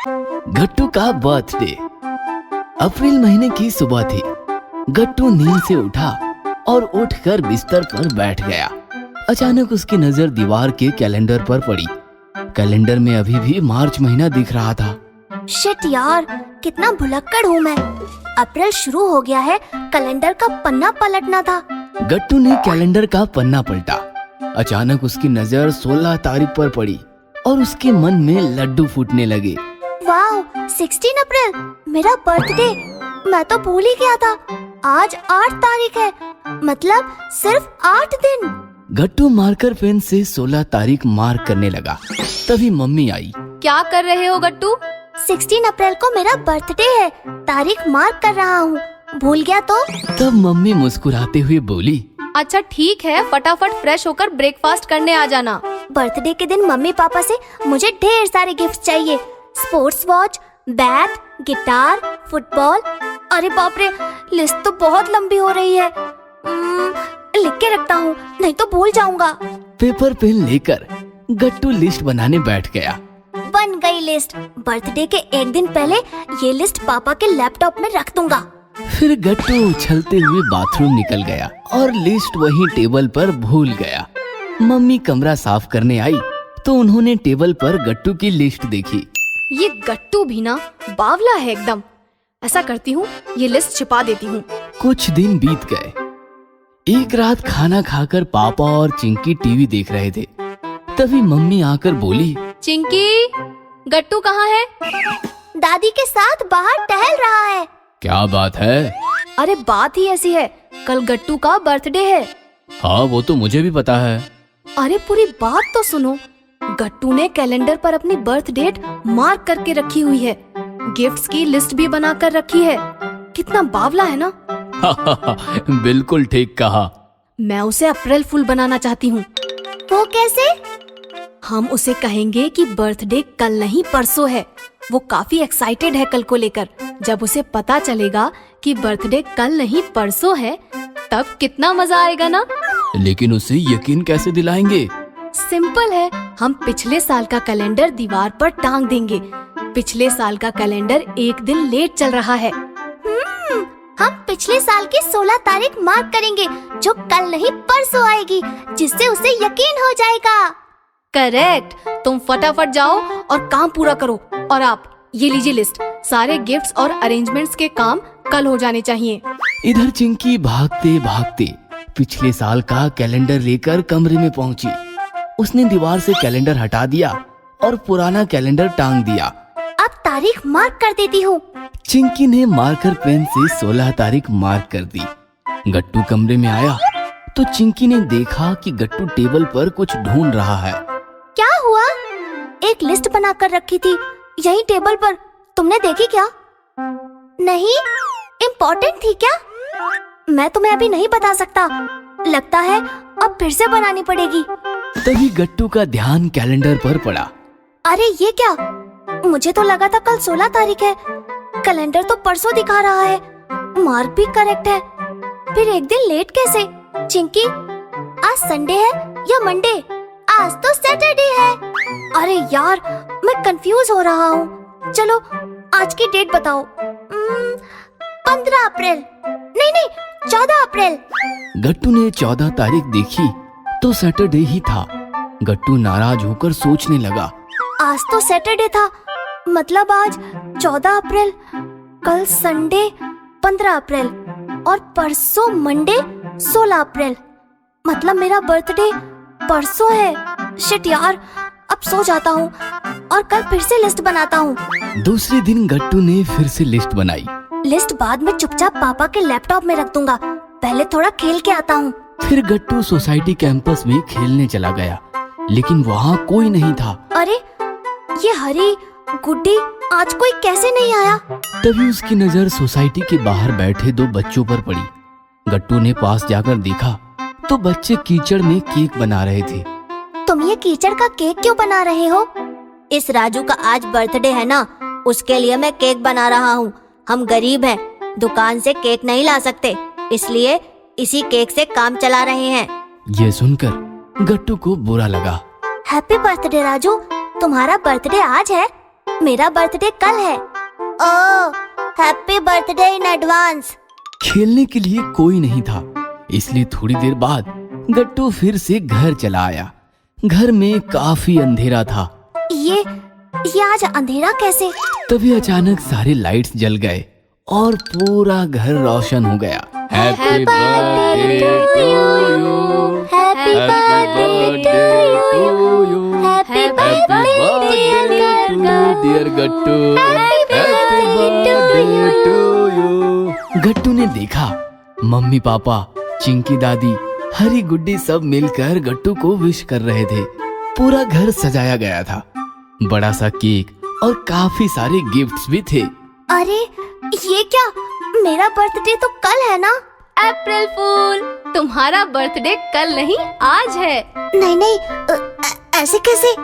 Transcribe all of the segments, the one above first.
गट्टू का बर्थडे। अप्रैल महीने की सुबह थी। गट्टू नींद से उठा और उठकर बिस्तर पर बैठ गया। अचानक उसकी नजर दीवार के कैलेंडर पर पड़ी। कैलेंडर में अभी भी मार्च महीना दिख रहा था। शिट यार, कितना भुलक्कड़ हूँ मैं। अप्रैल शुरू हो गया है, कैलेंडर का पन्ना पलटना था। गट्टू ने कैलेंडर का पन्ना पलटा। अचानक उसकी नजर 16 तारीख पर पड़ी और उसके मन में लड्डू फूटने लगे। वाओ, 16 अप्रैल मेरा बर्थडे। मैं तो भूल ही गया था। आज 8 तारीख है, मतलब सिर्फ 8 दिन। गट्टू मार्कर पेन से 16 तारीख मार्क करने लगा। तभी मम्मी आई। क्या कर रहे हो गट्टू? 16 अप्रैल को मेरा बर्थडे है, तारीख मार्क कर रहा हूँ। भूल गया तो? तब मम्मी मुस्कुराते हुए बोली, अच्छा ठीक है, फटाफट फ्रेश होकर ब्रेकफास्ट करने आ जाना। बर्थडे के दिन मम्मी पापा से मुझे ढेर सारे गिफ्ट चाहिए। Sports watch, bat, guitar, football. अरे बाप रे, लिस्ट तो बहुत लंबी हो रही है। लिख के रखता हूँ, नहीं तो भूल जाऊंगा। पेपर पेन लेकर गट्टू लिस्ट बनाने बैठ गया। बन गई लिस्ट। बर्थडे के एक दिन पहले ये लिस्ट पापा के लैपटॉप में रख दूंगा। फिर गट्टू उछलते हुए बाथरूम निकल गया और लिस्ट वहीं टेबल पर भूल गया। मम्मी कमरा साफ करने आई तो उन्होंने टेबल पर गट्टू की लिस्ट देखी। ये गट्टू भी ना बावला है एकदम। ऐसा करती हूँ, ये लिस्ट छिपा देती हूँ। कुछ दिन बीत गए। एक रात खाना खाकर पापा और चिंकी टीवी देख रहे थे। तभी मम्मी आकर बोली, चिंकी, गट्टू कहाँ है? दादी के साथ बाहर टहल रहा है। क्या बात है? अरे बात ही ऐसी है, कल गट्टू का बर्थडे है। हाँ, वो तो मुझे भी पता है। अरे पूरी बात तो सुनो। गट्टू ने कैलेंडर पर अपनी बर्थ डेट मार्क करके रखी हुई है। गिफ्ट्स की लिस्ट भी बना कर रखी है। कितना बावला है ना। बिल्कुल ठीक कहा। मैं उसे अप्रैल फूल बनाना चाहती हूँ। वो कैसे? हम उसे कहेंगे कि बर्थडे कल नहीं परसों है। वो काफी एक्साइटेड है कल को लेकर। जब उसे पता चलेगा कि बर्थडे कल नहीं परसों है, तब कितना मजा आएगा ना। लेकिन उसे यकीन कैसे दिलाएंगे? सिंपल है, हम पिछले साल का कैलेंडर दीवार पर टांग देंगे। पिछले साल का कैलेंडर एक दिन लेट चल रहा है। हम पिछले साल की 16 तारीख मार्क करेंगे, जो कल नहीं परसों आएगी, जिससे उसे यकीन हो जाएगा। करेक्ट। तुम फटाफट जाओ और काम पूरा करो। और आप ये लीजिए लिस्ट। सारे गिफ्ट्स और अरेंजमेंट्स के काम कल हो जाने चाहिए। इधर चिंकी भागते भागते पिछले साल का कैलेंडर लेकर कमरे में पहुंची। उसने दीवार से कैलेंडर हटा दिया और पुराना कैलेंडर टांग दिया। अब तारीख मार्क कर देती हूँ। चिंकी ने मार्कर पेन से 16 तारीख मार्क कर दी। गट्टू कमरे में आया तो चिंकी ने देखा कि गट्टू टेबल पर कुछ ढूंढ रहा है। क्या हुआ? एक लिस्ट बनाकर रखी थी यही टेबल पर, तुमने देखी क्या? नहीं, इम्पोर्टेंट थी क्या? मैं तुम्हें अभी नहीं बता सकता। लगता है अब फिर से बनानी पड़ेगी। तभी गट्टू का ध्यान कैलेंडर पर पड़ा। अरे ये क्या? मुझे तो लगा था कल 16 तारीख है। कैलेंडर तो परसों दिखा रहा है। मार्क भी करेक्ट है, फिर एक दिन लेट कैसे? चिंकी, आज संडे है या मंडे? आज तो सैटरडे है। अरे यार, मैं कंफ्यूज हो रहा हूँ। चलो आज की डेट बताओ। 15 अप्रैल। नहीं, 14 अप्रैल। गट्टू ने 14 तारीख देखी तो सैटरडे ही था। गट्टू नाराज होकर सोचने लगा, आज तो सैटरडे था, मतलब आज 14 अप्रैल, कल संडे 15 अप्रैल और परसों मंडे 16 अप्रैल। मतलब मेरा बर्थडे परसों है। शिट यार, अब सो जाता हूँ और कल फिर से लिस्ट बनाता हूँ। दूसरे दिन गट्टू ने फिर से लिस्ट बनाई। लिस्ट बाद में चुपचाप पापा के लैपटॉप में रख दूंगा। पहले थोड़ा खेल के आता हूँ। फिर गट्टू सोसाइटी कैंपस में खेलने चला गया, लेकिन वहाँ कोई नहीं था। अरे ये हरी, गुड्डी, आज कोई कैसे नहीं आया? तभी उसकी नजर सोसाइटी के बाहर बैठे 2 बच्चों पर पड़ी। गट्टू ने पास जाकर देखा तो बच्चे कीचड़ में केक बना रहे थे। तुम ये कीचड़ का केक क्यों बना रहे हो? इस राजू का आज बर्थडे है ना, उसके लिए मैं केक बना रहा हूँ। हम गरीब हैं, दुकान से केक नहीं ला सकते, इसलिए इसी केक से काम चला रहे हैं। ये सुनकर गट्टू को बुरा लगा। हैप्पी बर्थडे राजू, तुम्हारा बर्थडे आज है। मेरा बर्थडे कल है। ओह, हैप्पी बर्थडे इन एडवांस। खेलने के लिए कोई नहीं था, इसलिए थोड़ी देर बाद गट्टू फिर से घर चला आया। घर में काफी अंधेरा था। ये आज अंधेरा कैसे? तभी अचानक सारे लाइट्स जल गए और पूरा घर रोशन हो गया। Happy birthday to you, happy birthday to you, happy birthday to dear Gattu, happy birthday to you. Gattu ने देखा मम्मी पापा, चिंकी दादी, हरी गुड्डी सब मिलकर गट्टू को विश कर रहे थे। पूरा घर सजाया गया था, बड़ा सा केक और काफी सारे गिफ्ट्स भी थे। अरे ये क्या? मेरा बर्थडे तो कल है ना? अप्रैल फूल, तुम्हारा बर्थडे कल नहीं आज है। नहीं नहीं, ऐसे कैसे?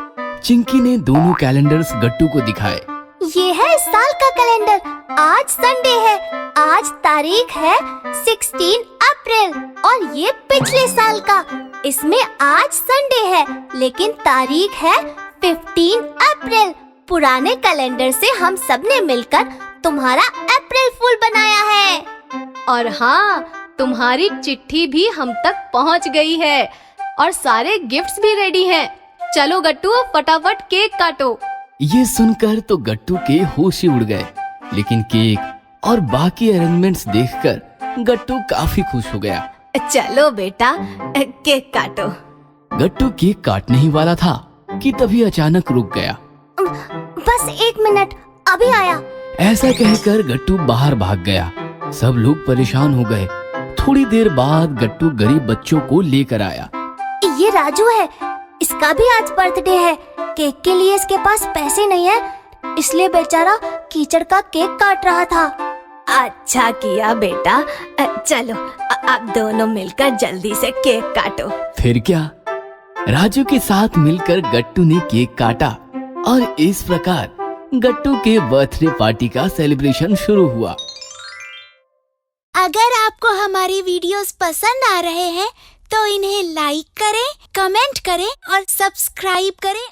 चिंकी ने दोनों कैलेंडर्स गट्टू को दिखाए। ये है इस साल का कैलेंडर। आज संडे है, आज तारीख है 16 अप्रैल और ये पिछले साल का। इसमें आज संडे है लेकिन तारीख है 15 अप्रैल। पुराने कैलेंडर से हम सब ने मिलकर तुम्हारा अप्रैल फूल बनाया है। और हाँ, तुम्हारी चिट्ठी भी हम तक पहुंच गई है और सारे गिफ्ट्स भी रेडी हैं। चलो गट्टू, फटाफट केक काटो। ये सुनकर तो गट्टू के होश ही उड़ गए, लेकिन केक और बाकी अरेंजमेंट्स देखकर गट्टू काफी खुश हो गया। चलो बेटा, केक काटो। गट्टू केक काटने ही वाला था कि तभी अचानक रुक गया। बस 1 मिनट, अभी आया। ऐसा कहकर गट्टू बाहर भाग गया। सब लोग परेशान हो गए। थोड़ी देर बाद गट्टू गरीब बच्चों को लेकर आया। ये राजू है, इसका भी आज बर्थडे है। केक के लिए इसके पास पैसे नहीं है, इसलिए बेचारा कीचड़ का केक काट रहा था। अच्छा किया बेटा। चलो अब दोनों मिलकर जल्दी से केक काटो। फिर क्या, राजू के साथ मिलकर गट्टू ने केक काटा और इस प्रकार गट्टू के बर्थडे पार्टी का सेलिब्रेशन शुरू हुआ। अगर आपको हमारी वीडियोस पसंद आ रहे हैं तो इन्हें लाइक करें, कमेंट करें और सब्सक्राइब करें